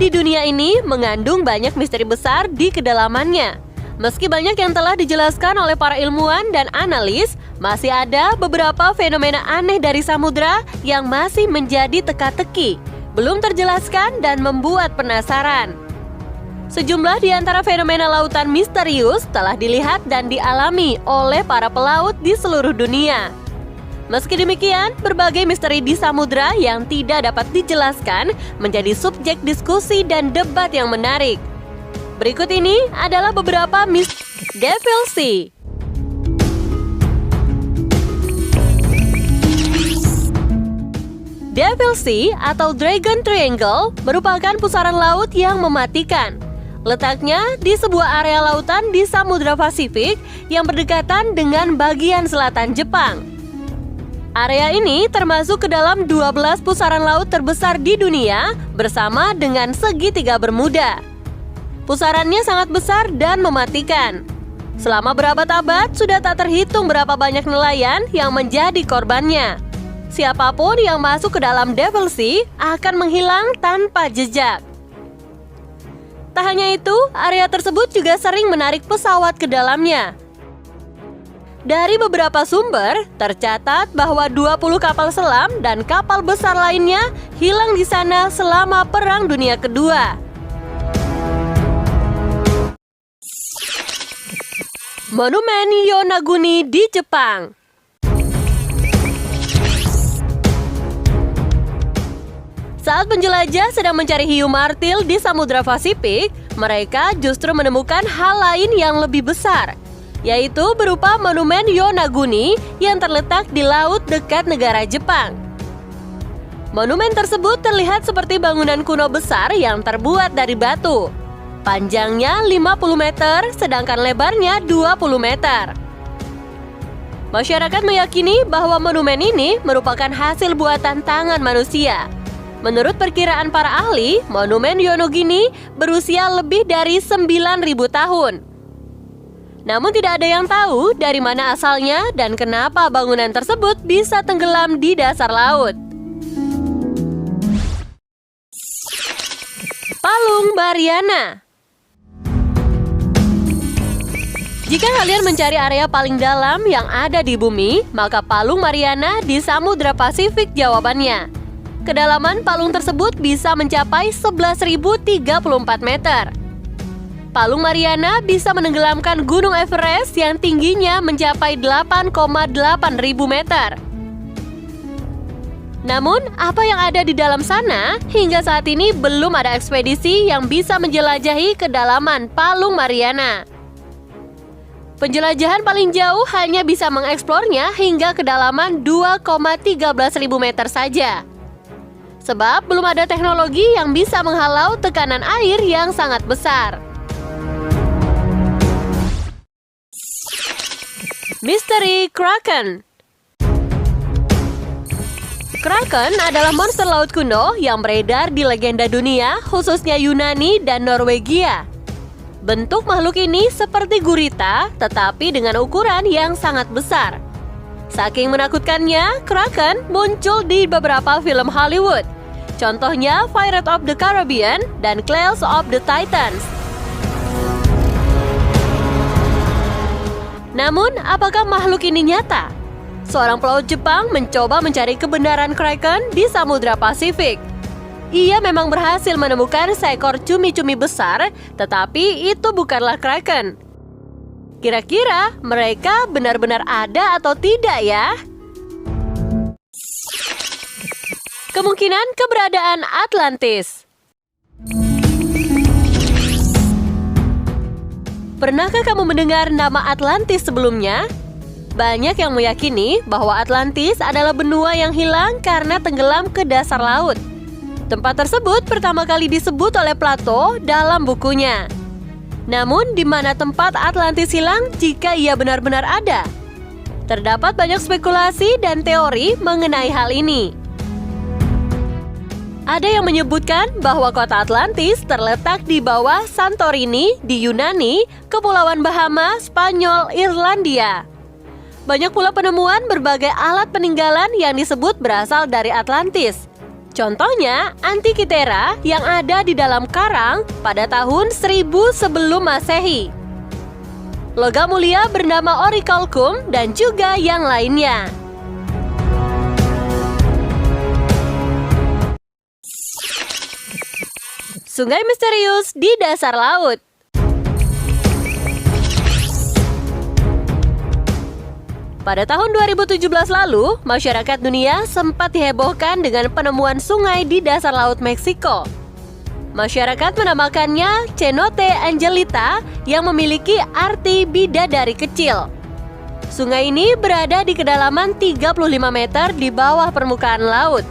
di dunia ini mengandung banyak misteri besar di kedalamannya. Meski banyak yang telah dijelaskan oleh para ilmuwan dan analis, masih ada beberapa fenomena aneh dari samudra yang masih menjadi teka-teki, belum terjelaskan dan membuat penasaran. Sejumlah di antara fenomena lautan misterius telah dilihat dan dialami oleh para pelaut di seluruh dunia. Meski demikian, berbagai misteri di samudra yang tidak dapat dijelaskan menjadi subjek diskusi dan debat yang menarik. Berikut ini adalah beberapa Devil Sea. Devil Sea atau Dragon Triangle merupakan pusaran laut yang mematikan. Letaknya di sebuah area lautan di Samudra Pasifik yang berdekatan dengan bagian selatan Jepang. Area ini termasuk ke dalam 12 pusaran laut terbesar di dunia bersama dengan segitiga Bermuda. Pusarannya sangat besar dan mematikan. Selama berabad-abad sudah tak terhitung berapa banyak nelayan yang menjadi korbannya. Siapapun yang masuk ke dalam Devil Sea akan menghilang tanpa jejak. Tak hanya itu, area tersebut juga sering menarik pesawat ke dalamnya. Dari beberapa sumber, tercatat bahwa 20 kapal selam dan kapal besar lainnya hilang di sana selama Perang Dunia Kedua. Monumen Yonaguni di Jepang. Saat penjelajah sedang mencari hiu martil di Samudra Pasifik, mereka justru menemukan hal lain yang lebih besar, yaitu berupa Monumen Yonaguni yang terletak di laut dekat negara Jepang. Monumen tersebut terlihat seperti bangunan kuno besar yang terbuat dari batu. Panjangnya 50 meter, sedangkan lebarnya 20 meter. Masyarakat meyakini bahwa monumen ini merupakan hasil buatan tangan manusia. Menurut perkiraan para ahli, Monumen Yonaguni berusia lebih dari 9.000 tahun. Namun tidak ada yang tahu dari mana asalnya dan kenapa bangunan tersebut bisa tenggelam di dasar laut. Palung Mariana. Jika kalian mencari area paling dalam yang ada di bumi, maka Palung Mariana di Samudra Pasifik jawabannya. Kedalaman palung tersebut bisa mencapai 11.034 meter. Palung Mariana bisa menenggelamkan Gunung Everest yang tingginya mencapai 8,8 ribu meter. Namun, apa yang ada di dalam sana? Hingga saat ini belum ada ekspedisi yang bisa menjelajahi kedalaman Palung Mariana. Penjelajahan paling jauh hanya bisa mengeksplornya hingga kedalaman 2,13 ribu meter saja. Sebab belum ada teknologi yang bisa menghalau tekanan air yang sangat besar. Misteri Kraken. Kraken adalah monster laut kuno yang beredar di legenda dunia, khususnya Yunani dan Norwegia. Bentuk makhluk ini seperti gurita, tetapi dengan ukuran yang sangat besar. Saking menakutkannya, Kraken muncul di beberapa film Hollywood. Contohnya Pirates of the Caribbean dan Clash of the Titans. Namun, apakah makhluk ini nyata? Seorang pelaut Jepang mencoba mencari kebenaran Kraken di Samudra Pasifik. Ia memang berhasil menemukan seekor cumi-cumi besar, tetapi itu bukanlah Kraken. Kira-kira mereka benar-benar ada atau tidak ya? Kemungkinan keberadaan Atlantis. Pernahkah kamu mendengar nama Atlantis sebelumnya? Banyak yang meyakini bahwa Atlantis adalah benua yang hilang karena tenggelam ke dasar laut. Tempat tersebut pertama kali disebut oleh Plato dalam bukunya. Namun, di mana tempat Atlantis hilang jika ia benar-benar ada? Terdapat banyak spekulasi dan teori mengenai hal ini. Ada yang menyebutkan bahwa kota Atlantis terletak di bawah Santorini di Yunani, Kepulauan Bahama, Spanyol, Irlandia. Banyak pula penemuan berbagai alat peninggalan yang disebut berasal dari Atlantis. Contohnya, Antikythera yang ada di dalam karang pada tahun 1000 sebelum Masehi. Logam mulia bernama Orichalcum dan juga yang lainnya. Sungai misterius di dasar laut. Pada tahun 2017 lalu, masyarakat dunia sempat dihebohkan dengan penemuan sungai di dasar laut Meksiko. Masyarakat menamakannya Cenote Angelita yang memiliki arti bidadari kecil. Sungai ini berada di kedalaman 35 meter di bawah permukaan laut.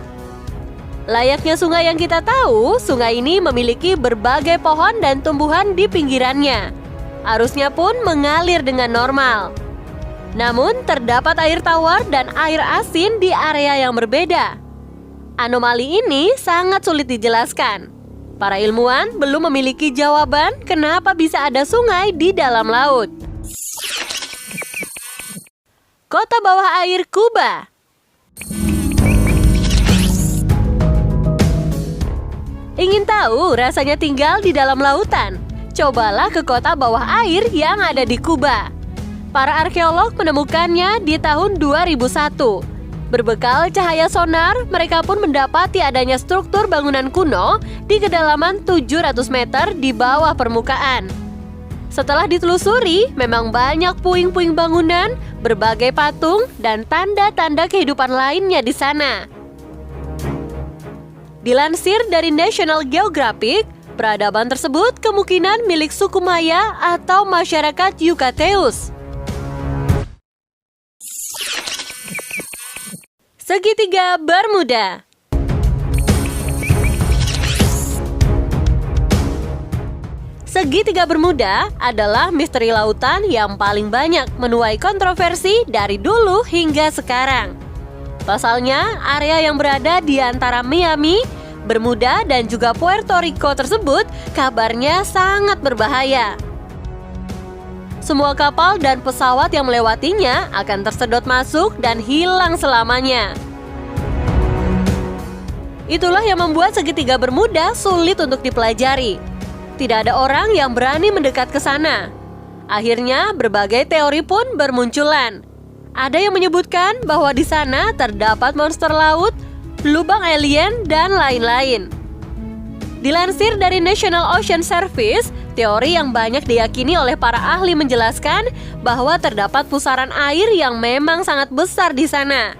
Layaknya sungai yang kita tahu, sungai ini memiliki berbagai pohon dan tumbuhan di pinggirannya. Arusnya pun mengalir dengan normal. Namun, terdapat air tawar dan air asin di area yang berbeda. Anomali ini sangat sulit dijelaskan. Para ilmuwan belum memiliki jawaban kenapa bisa ada sungai di dalam laut. Kota bawah air Kuba. Ingin tahu rasanya tinggal di dalam lautan? Cobalah ke kota bawah air yang ada di Kuba. Para arkeolog menemukannya di tahun 2001. Berbekal cahaya sonar, mereka pun mendapati adanya struktur bangunan kuno di kedalaman 700 meter di bawah permukaan. Setelah ditelusuri, memang banyak puing-puing bangunan, berbagai patung, dan tanda-tanda kehidupan lainnya di sana. Dilansir dari National Geographic, peradaban tersebut kemungkinan milik suku Maya atau masyarakat Yucateus. Segitiga Bermuda. Segitiga Bermuda adalah misteri lautan yang paling banyak menuai kontroversi dari dulu hingga sekarang. Pasalnya, area yang berada di antara Miami, Bermuda, dan juga Puerto Rico tersebut kabarnya sangat berbahaya. Semua kapal dan pesawat yang melewatinya akan tersedot masuk dan hilang selamanya. Itulah yang membuat segitiga Bermuda sulit untuk dipelajari. Tidak ada orang yang berani mendekat ke sana. Akhirnya, berbagai teori pun bermunculan. Ada yang menyebutkan bahwa di sana terdapat monster laut, lubang alien, dan lain-lain. Dilansir dari National Ocean Service, teori yang banyak diyakini oleh para ahli menjelaskan bahwa terdapat pusaran air yang memang sangat besar di sana.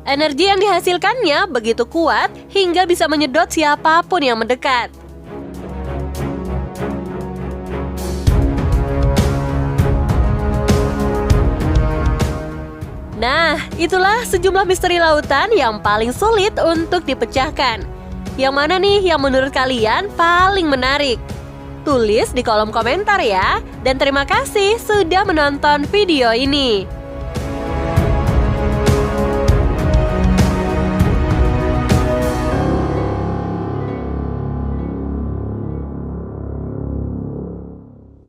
Energi yang dihasilkannya begitu kuat hingga bisa menyedot siapapun yang mendekat. Nah, itulah sejumlah misteri lautan yang paling sulit untuk dipecahkan. Yang mana nih yang menurut kalian paling menarik? Tulis di kolom komentar ya. Dan terima kasih sudah menonton video ini.